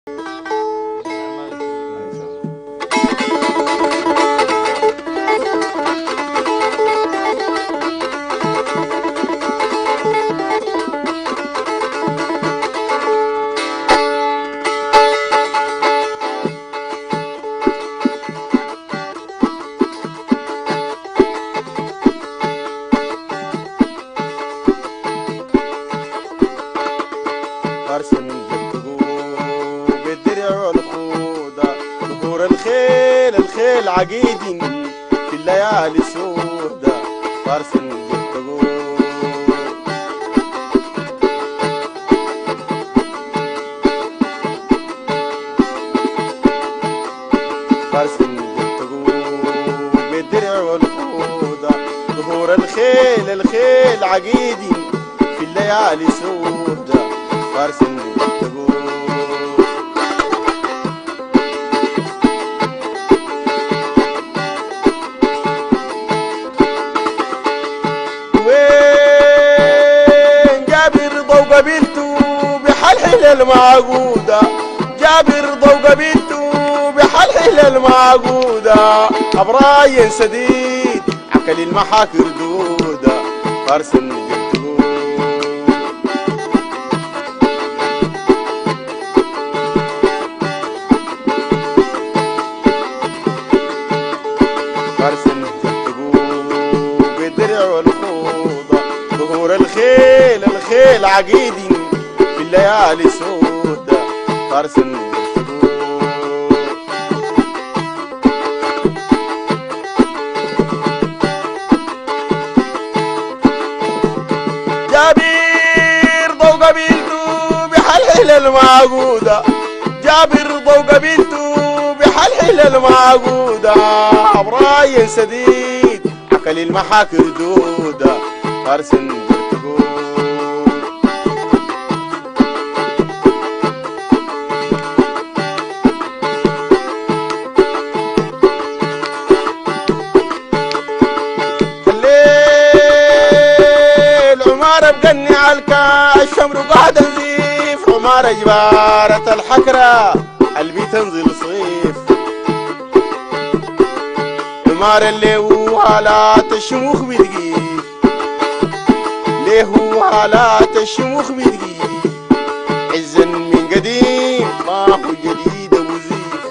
فرسن بالدقوق بالدرع والخوذة ظهور الخيل عقيد في الليالي السودة. فرسن بالدقوق فرسن بالدقوق بالدرع والخوذة ظهور الخيل عقيد في الليالي سودة. فرسن بالدقوق وين جابر ضو قبيلته بحلحل المعقودة. جابر ضو قبيلته بحلحل المعقودة. أبراين سديد عكل المحاكر دودة. فرسن بالدقوق فرسن بالدقوق بالدرع والخوذة ظهور الخيل عقيد في الليالي سودة. فرسن بالدقوق جابر ضو قبيلته بحلحل المعقودة. جابر ضو قبيلته بحلحل المعقودة. أبراين سديد عكل المحاكر دودة. فرسن بالدقوق الليل عمارة بقني عالكاش شمر قاعد نزيف. عمارة جبارة الحكرة قلبي تنزل صيف. عمارة اللي هو حالات الشموخ بتجيب. ليه هو حالات الشموخ بتجيب. عزا من قديم ما هو جديد ابو زيف.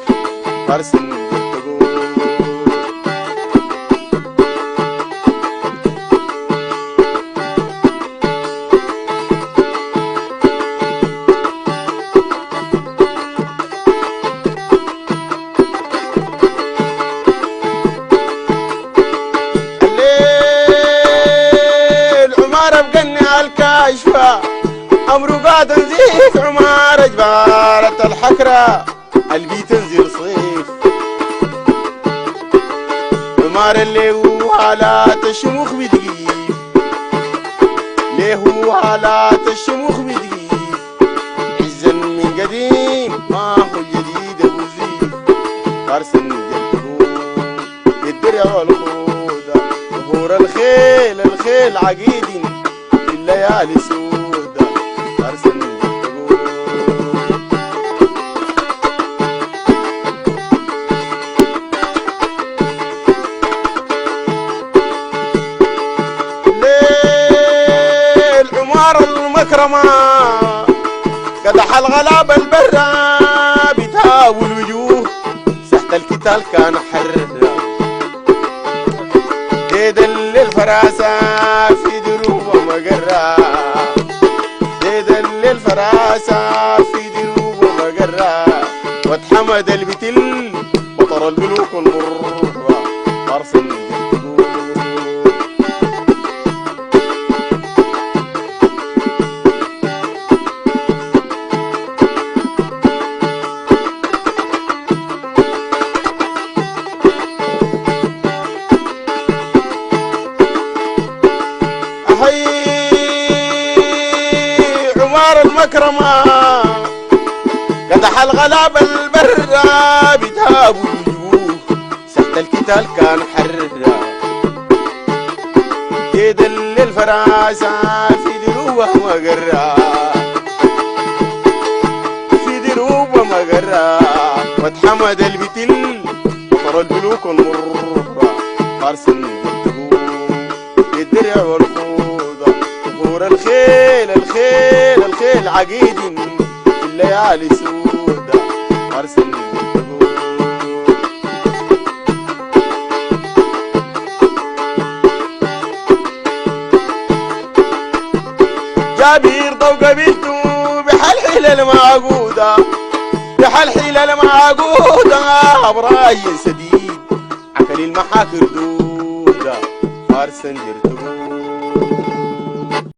فرسن بالدقوق بقني عالكاشفة أمرو قاعد نزيف. عمارة جبارة الحكرة قلبي تنزل صيف. عمارة اللي هو حالات الشموخ بتجيب. ليه هو حالات الشموخ بتجيب. عزا من قديم ما هو جديد ابو زيف. فرسن بالدقوق بالدرع والخوذة ظهور الخيل عقيد في الليالي سودة. فرسن بالدقوق ليل عمار المكرمة قدح الغلاب البرة بتاوي الوجوه. سحت القتال كان حر ديدل الفراسة في دروب ومقرة. ديدل الفراسة في دروب ومقرة. واتحمد البتل بطر الملوك المرة. فرسن بالدقوق عمار المكرمة قدح الغلاب البرة بتابو الوجوه. سحت القتال كان حر ديدل الفراسة في دروب ومقرة. في دروب ومقرة قرا واتحمد البتل وطر البلوك المرة فارسا الدرع والخوضة ظهور الخيل الخيل الخيل عقيد في الليالي سودة فارسا جابير ضو قبيلته بحالحيل المعقودة بحالحيل المعقودة براي سديد عكل المحاكر دودة فارسا جرتبو